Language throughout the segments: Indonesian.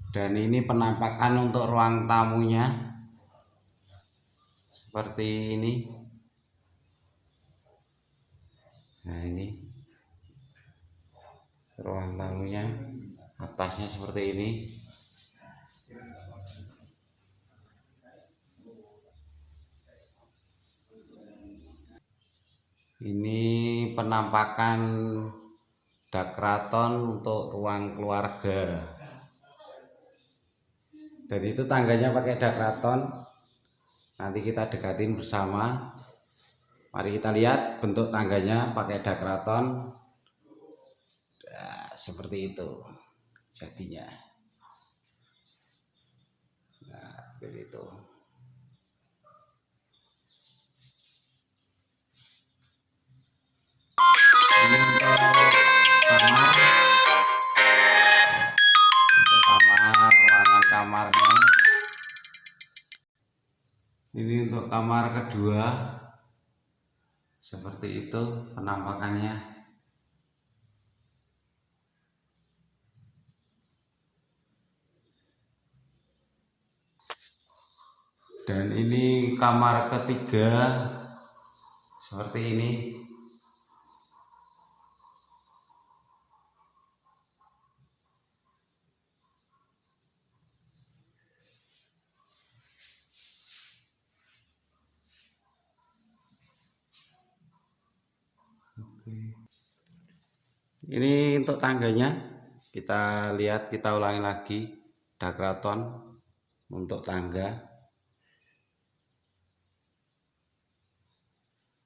Dan ini penampakan untuk ruang tamunya seperti ini. Nah, ini ruang tamunya, atasnya seperti ini. Ini penampakan dak keraton untuk ruang keluarga. Dan itu tangganya pakai dak keraton. Nanti kita dekatin bersama. Mari kita lihat bentuk tangganya pakai dak keraton. Nah, seperti itu jadinya. Nah, begitu. Ini untuk kamar, ruangan kamarnya. Ini untuk kamar kedua, seperti itu penampakannya. Dan ini kamar ketiga, seperti ini. Ini untuk tangganya, kita lihat, kita ulangi lagi dak keraton untuk tangga.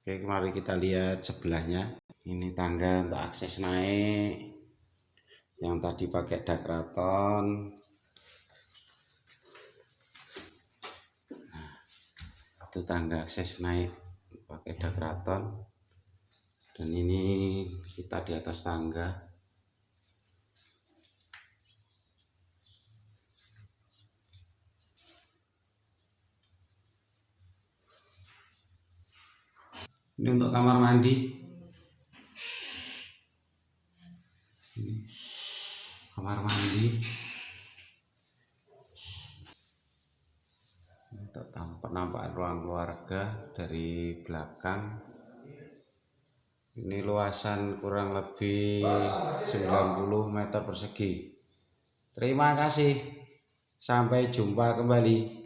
Oke, mari kita lihat sebelahnya. Ini tangga untuk akses naik yang tadi pakai dak keraton. Nah, itu tangga akses naik pakai dak keraton. Dan ini kita di atas tangga. Ini untuk kamar mandi. Ini kamar mandi. Untuk penampakan ruang keluarga dari belakang. Ini luasan kurang lebih 90 meter persegi. Terima kasih. Sampai jumpa kembali.